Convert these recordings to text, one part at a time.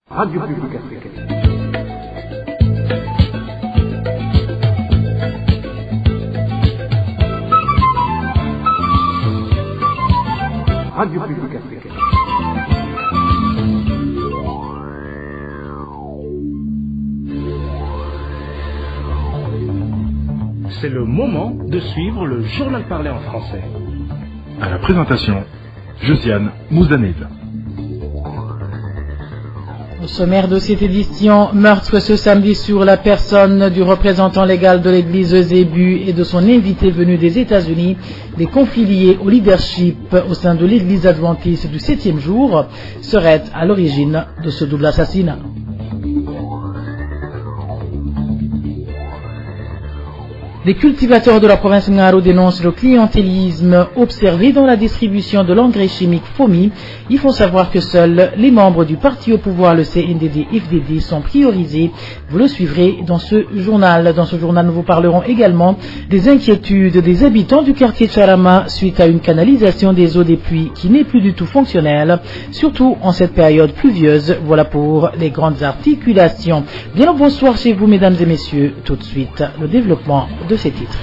Radio Publique Africaine. Radio Publique Africaine. C'est le moment de suivre le journal parlé en français. À la présentation, Josiane Mouzaneza. Au sommaire de cette édition, meurtre ce samedi sur la personne du représentant légal de l'église Zébu et de son invité venu des États-Unis. Les conflits liés au leadership au sein de l'église adventiste du 7e jour seraient à l'origine de ce double assassinat. Les cultivateurs de la province Ngaro dénoncent le clientélisme observé dans la distribution de l'engrais chimique FOMI. Ils font savoir que seuls les membres du parti au pouvoir, le CNDD-FDD, sont priorisés. Vous le suivrez dans ce journal. Dans ce journal, nous vous parlerons également des inquiétudes des habitants du quartier Charama suite à une canalisation des eaux des pluies qui n'est plus du tout fonctionnelle, surtout en cette période pluvieuse. Voilà pour les grandes articulations. Bien le bonsoir chez vous, mesdames et messieurs. Tout de suite, le développement de ces titres.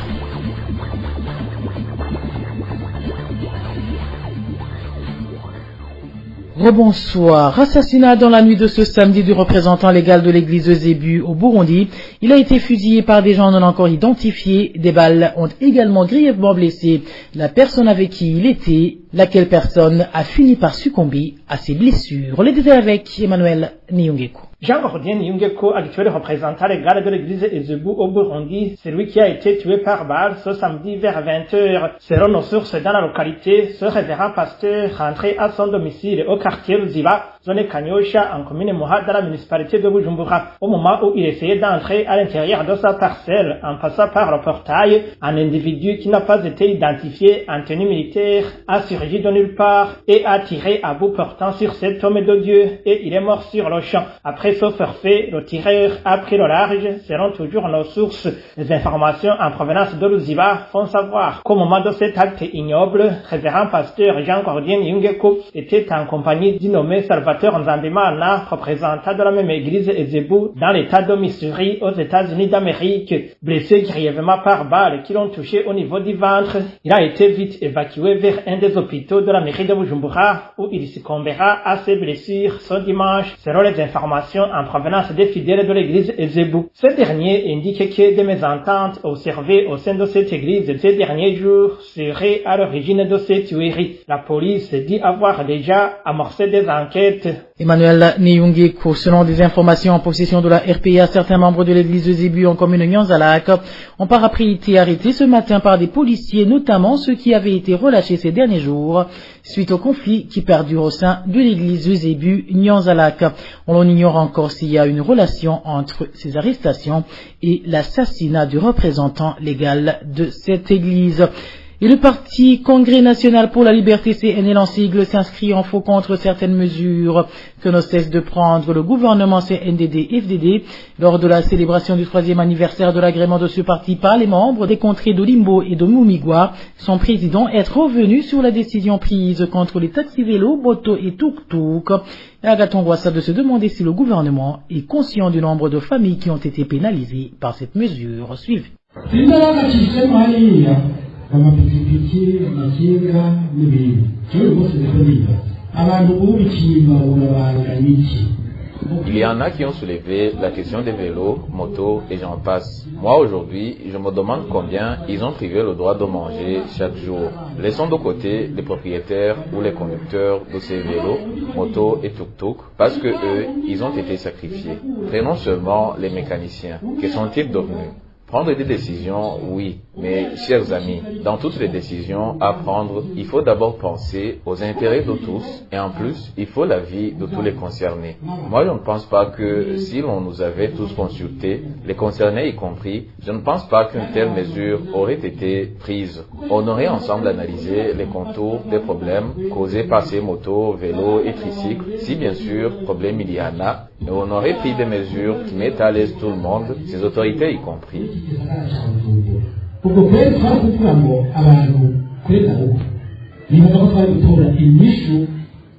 Rebonsoir. Assassinat dans la nuit de ce samedi du représentant légal de l'église Zébu au Burundi. Il a été fusillé par des gens non encore identifiés. Des balles ont également grièvement blessé la personne avec qui il était, laquelle personne a fini par succomber à ses blessures. Les détails avec Emmanuel Niyongeko. Jean-Gordien Niyongeko, actuel représentant légal de l'église Zébu au Burundi, c'est lui qui a été tué par balle ce samedi vers 20h. Selon nos sources dans la localité, ce révérend pasteur rentré à son domicile au quartier Ruziba, zone Kanyosha, en commune Moha, dans la municipalité de Bujumbura. Au moment où il essayait d'entrer à l'intérieur de sa parcelle, en passant par le portail, un individu qui n'a pas été identifié en tenue militaire a surgi de nulle part et a tiré à bout portant sur cet homme de Dieu et il est mort sur le champ. Après ce forfait, le tireur a pris le large. Selon toujours nos sources, les informations en provenance de Luziba font savoir qu'au moment de cet acte ignoble, révérend pasteur Jean-Gordien Niyongeko était en compagnie du nommé Salvatore Nzambimana, représentant de la même église Zébu dans l'état de Missouri aux États-Unis d'Amérique. Blessé grièvement par balles qui l'ont touché au niveau du ventre, il a été vite évacué vers un des hôpitaux de la mairie de Bujumbura où il succombera à ses blessures ce dimanche, selon les informations en provenance des fidèles de l'église Zébu. Ce dernier indique que des mésententes observées au sein de cette église ces derniers jours seraient à l'origine de ces tueries. La police dit avoir déjà amorcé des enquêtes. Emmanuel Niyongeko, selon des informations en possession de la RPA, certains membres de l'église de Zébu en commune Nyanzalak ont par après été arrêtés ce matin par des policiers, notamment ceux qui avaient été relâchés ces derniers jours suite au conflit qui perdure au sein de l'église de Zébu Nyanzalak. On ignore encore s'il y a une relation entre ces arrestations et l'assassinat du représentant légal de cette église. Et le parti Congrès national pour la liberté CNL en sigle s'inscrit en faux contre certaines mesures que ne cesse de prendre le gouvernement CNDD-FDD lors de la célébration du 3e anniversaire de l'agrément de ce parti par les membres des contrées de Limbo et de Mumigwa. Son président est revenu sur la décision prise contre les taxis vélos, motos et tuk-tuk. Et Agathon Rwassa de se demander si le gouvernement est conscient du nombre de familles qui ont été pénalisées par cette mesure. Suivez. amapikipiki amakinga n'ibintu cyo bose bikorera abantu bubikiye babanga iki. Il y en a qui ont soulevé la question des vélos, motos et j'en passe. Moi aujourd'hui, je me demande combien ils ont privé le droit de manger chaque jour. Laissons de côté les propriétaires ou les conducteurs de ces vélos, motos et tuk-tuk parce que eux, ils ont été sacrifiés. Prenons seulement les mécaniciens. Que sont-ils devenus? Prendre des décisions, oui, mais chers amis, dans toutes les décisions à prendre, il faut d'abord penser aux intérêts de tous et en plus, il faut l'avis de tous les concernés. Moi, je ne pense pas que si l'on nous avait tous consultés, les concernés y compris, je ne pense pas qu'une telle mesure aurait été prise. On aurait ensemble analysé les contours des problèmes causés par ces motos, vélos et tricycles, si bien sûr, problème il y en a, et on aurait pris des mesures qui mettent à l'aise tout le monde, ces autorités y compris. ubwo kwezi twakugira ngo abantu kweza uko niba ko twari gutora inyishu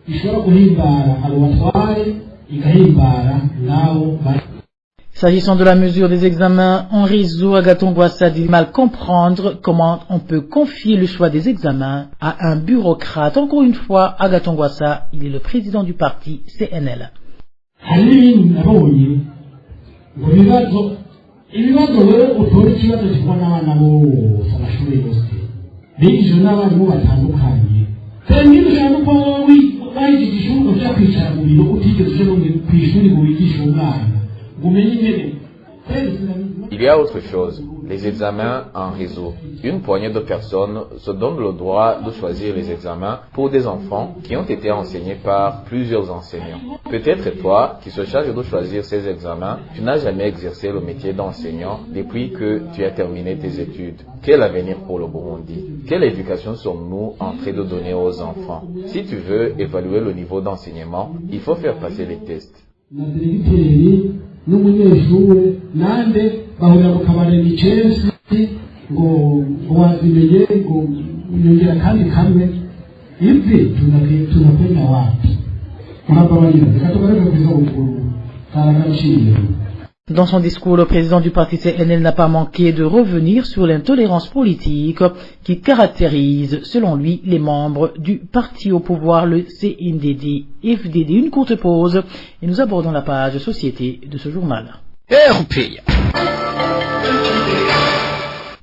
ishobora guhimbara abo batware igahimbara nabo. S'agissant de la mesure des examens en réseau, Agathon Rwasa dit mal comprendre comment on peut confier le choix des examens à un bureaucrate. Encore une fois, Agathon Rwasa, il est le président du parti CNL. Il y a autre chose, les examens en réseau. Une poignée de personnes se donnent le droit de choisir les examens pour des enfants qui ont été enseignés par plusieurs enseignants. Peut-être toi, qui se charge de choisir ces examens, tu n'as jamais exercé le métier d'enseignant depuis que tu as terminé tes études. Quel avenir pour le Burundi? Quelle éducation sommes-nous en train de donner aux enfants? Si tu veux évaluer le niveau d'enseignement, il faut faire passer les tests. N'umunyeshure nande bahurira mu kabare n'icesi ngo wazimenye ngo nyongera kandi kamwe ivi tunakwenda wapi murababarira reka tugareke kuza gukuru karagaciye. Dans son discours, le président du parti CNL n'a pas manqué de revenir sur l'intolérance politique qui caractérise, selon lui, les membres du parti au pouvoir, le CNDD-FDD. Une courte pause et nous abordons la page société de ce journal.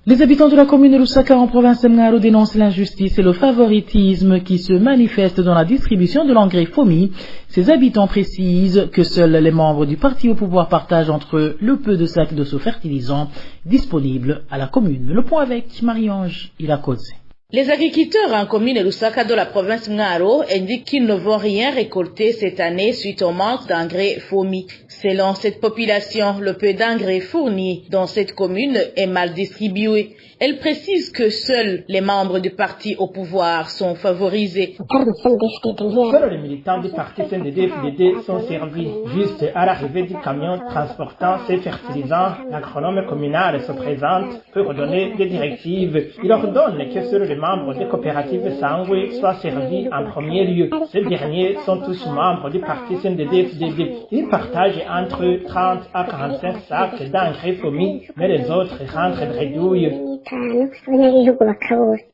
Les habitants de la commune de Lusaka en province de Mwaro dénoncent l'injustice et le favoritisme qui se manifeste dans la distribution de l'engrais FOMI. Ces habitants précisent que seuls les membres du parti au pouvoir partagent entre eux le peu de sacs de ce fertilisant disponibles à la commune. Le point avec Marie-Ange Irakoze. Les agriculteurs en commune Lusaka de la province Mwaro indiquent qu'ils ne vont rien récolter cette année suite au manque d'engrais FOMI. Selon cette population, le peu d'engrais fourni dans cette commune est mal distribué. Elle précise que seuls les membres du parti au pouvoir sont favorisés. Seuls les militants du parti CNDD-FDD sont servis. Juste à l'arrivée du camion transportant ces fertilisants, l'agronome communal se présente pour donner des directives. Il ordonne que seuls les membres des coopératives Sangwe soient servis en premier lieu. Ces derniers sont tous membres du parti CNDD-FDD. Ils partagent entre 30 à 45 sacs d'engrais FOMI, mais les autres rentrent bredouilles.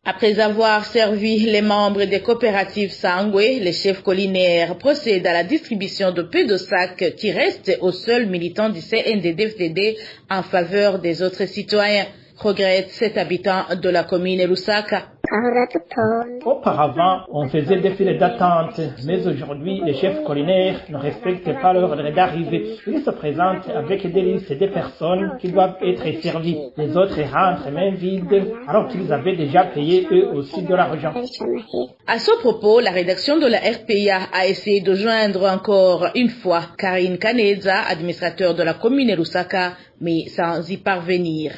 Après avoir servi les membres des coopératives Sangwe, les chefs collinaires procèdent à la distribution de peu de sacs qui restent aux seuls militants du CNDD-FDD en faveur des autres citoyens, regrette cet habitant de la commune Lusaka. Auparavant, on faisait des files d'attente, mais aujourd'hui, les chefs collinaires ne respectent pas l'ordre d'arrivée. Ils se présentent avec des listes de personnes qui doivent être servies. Les autres rentrent main vide, alors qu'ils avaient déjà payé eux aussi de l'argent. À ce propos, la rédaction de la RPA a essayé de joindre encore une fois Karine Kaneza, administrateur de la commune Lusaka, mais sans y parvenir.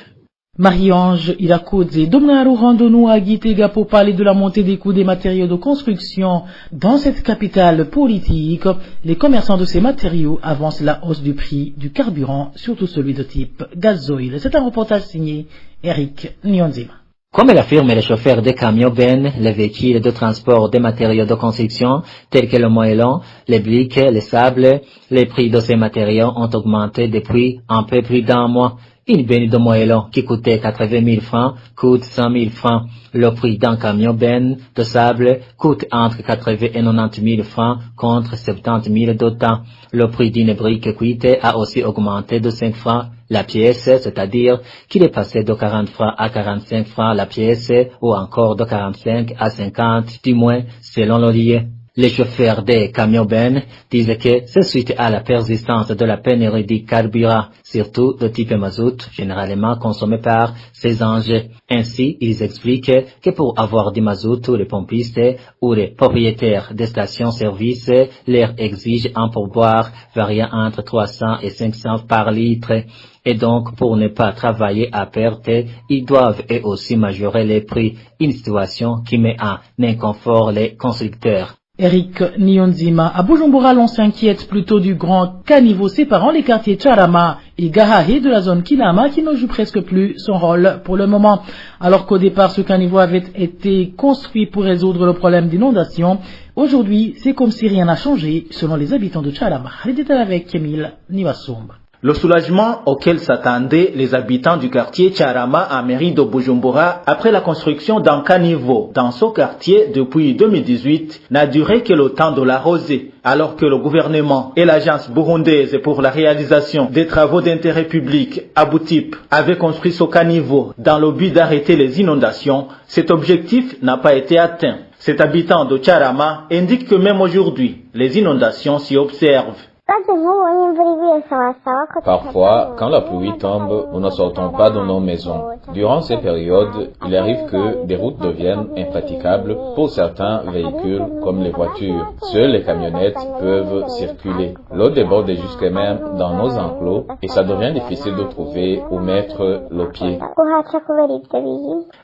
Marie-Ange Irakoze, Domnaru Randonou à Gitega pour parler de la montée des coûts des matériaux de construction. Dans cette capitale politique, les commerçants de ces matériaux avancent la hausse du prix du carburant, surtout celui de type gazoil. C'est un reportage signé Eric Nyonzima. Comme l'affirment les chauffeurs des camions bennes, les véhicules de transport des matériaux de construction, tels que le moellon, les briques, les sables, les prix de ces matériaux ont augmenté depuis un peu plus d'un mois. Une benne de moellon qui coûtait 80 000 francs coûte 100 000 francs. Le prix d'un camion benne de sable coûte entre 80 et 90 000 francs contre 70 000 d'autant. Le prix d'une brique cuite a aussi augmenté de 5 francs la pièce, c'est-à-dire qu'il est passé de 40 francs à 45 francs la pièce ou encore de 45 à 50, du moins selon le lieu. Les chauffeurs des camions bennes disent que c'est suite à la persistance de la pénurie du carburant, surtout de type mazout, généralement consommé par ces engins. Ainsi, ils expliquent que pour avoir du mazout, les pompistes ou les propriétaires des stations-service leur exigent un pourboire variant entre 300 et 500 par litre. Et donc, pour ne pas travailler à perte, ils doivent eux aussi majorer les prix, une situation qui met en inconfort les constructeurs. Eric Niyonzima. À Bujumbura, l'on s'inquiète plutôt du grand caniveau séparant les quartiers Charama et Gahahe de la zone Kinama qui ne joue presque plus son rôle pour le moment. Alors qu'au départ, ce caniveau avait été construit pour résoudre le problème d'inondation, aujourd'hui, c'est comme si rien n'a changé selon les habitants de Charama. Les détails avec Emile Nivasumba. Le soulagement auquel s'attendaient les habitants du quartier Charama à mairie de Bujumbura après la construction d'un caniveau dans ce quartier depuis 2018 n'a duré que le temps de la rosée, alors que le gouvernement et l'agence burundaise pour la réalisation des travaux d'intérêt public, ABUTIP, avaient construit ce caniveau dans le but d'arrêter les inondations. Cet objectif n'a pas été atteint. Cet habitant de Charama indique que même aujourd'hui, les inondations s'y observent. Parfois, quand la pluie tombe, nous ne sortons pas de nos maisons. Durant ces périodes, il arrive que des routes deviennent impraticables pour certains véhicules comme les voitures. Seules les camionnettes peuvent circuler. L'eau déborde jusque même dans nos enclos et ça devient difficile de trouver où mettre le pied.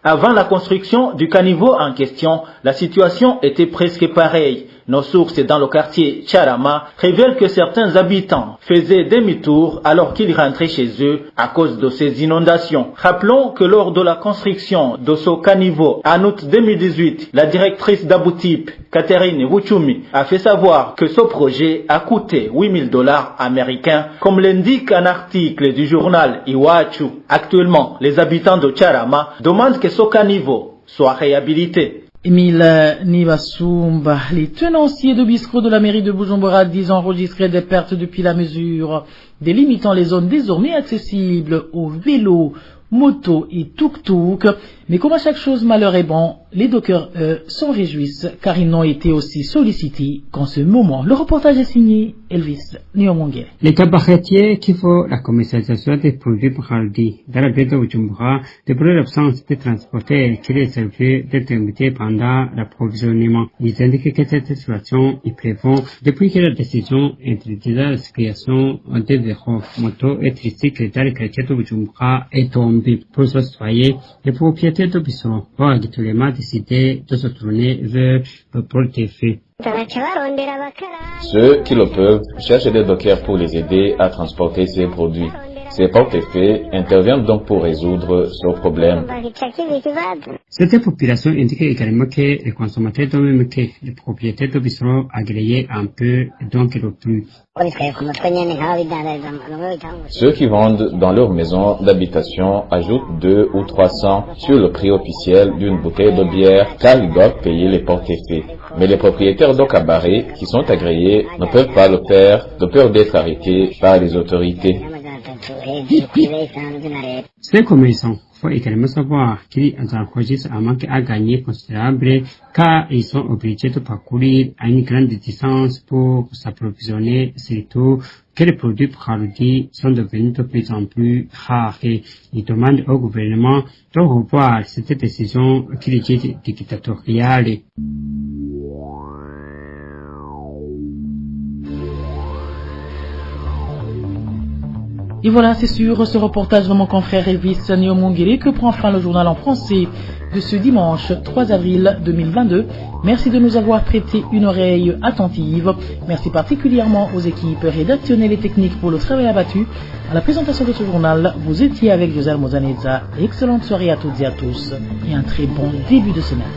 Avant la construction du caniveau en question, la situation était presque pareille. Nos sources dans le quartier Charama révèlent que certains habitants faisaient demi-tour alors qu'ils rentraient chez eux à cause de ces inondations. Rappelons que lors de la construction de ce caniveau en août 2018, la directrice d'ABUTIP, Catherine Wuchumi, a fait savoir que ce projet a coûté $8,000 américains, comme l'indique un article du journal Iwachu. Actuellement, les habitants de Charama demandent que ce caniveau soit réhabilité. Emile Nivasumba, les tenanciers de bistrot de la mairie de Bujumbura disent enregistrer des pertes depuis la mesure délimitant les zones désormais accessibles aux vélos, motos et tuk-tuk. Mais comme à chaque chose malheur est bon, les dockers, s'en réjouissent car ils n'ont été aussi sollicités qu'en ce moment. Le reportage est signé Elvis Nyomongere. Les cabaretiers qui font la commercialisation des produits brandis dans la ville de Bujumbura, depuis l'absence de transporteurs qui les servaient d'intermédiaire pendant l'approvisionnement. Ils indiquent que cette situation est prévue depuis que la décision interdisant la circulation des vélos, motos et tricycles dans les quartiers de Bujumbura est tombée. Pour ce citoyen, les propriétaires de Bisson ont habituellement décidé de se tourner vers le portefeuille. Ceux qui le peuvent cherchent des dockers pour les aider à transporter ces produits. Ces porte-faits interviennent donc pour résoudre ce problème. Cette population indique également que les consommateurs de même que les propriétaires de bistrots agréés un peu donc le plus. Ceux qui vendent dans leur maison d'habitation ajoutent 2 ou 300 sur le prix officiel d'une bouteille de bière car ils doivent payer les porte-faits. Mais les propriétaires de cabarets qui sont agréés ne peuvent pas le faire de peur d'être arrêtés par les autorités. Ces commerçants faut également savoir qu'ils enregistrent un manque à gagner considérable car ils sont obligés de parcourir à une grande distance pour s'approvisionner, surtout que les produits brandis sont devenus de plus en plus rares. Ils demandent au gouvernement de revoir cette décision qu'il est dictatoriale. Et voilà, c'est sur ce reportage de mon confrère Elvis Nyomongere que prend fin le journal en français de ce dimanche 3 avril 2022. Merci de nous avoir prêté une oreille attentive. Merci particulièrement aux équipes rédactionnelles et techniques pour le travail abattu. À la présentation de ce journal, vous étiez avec José Mozaneza. Excellente soirée à toutes et à tous et un très bon début de semaine.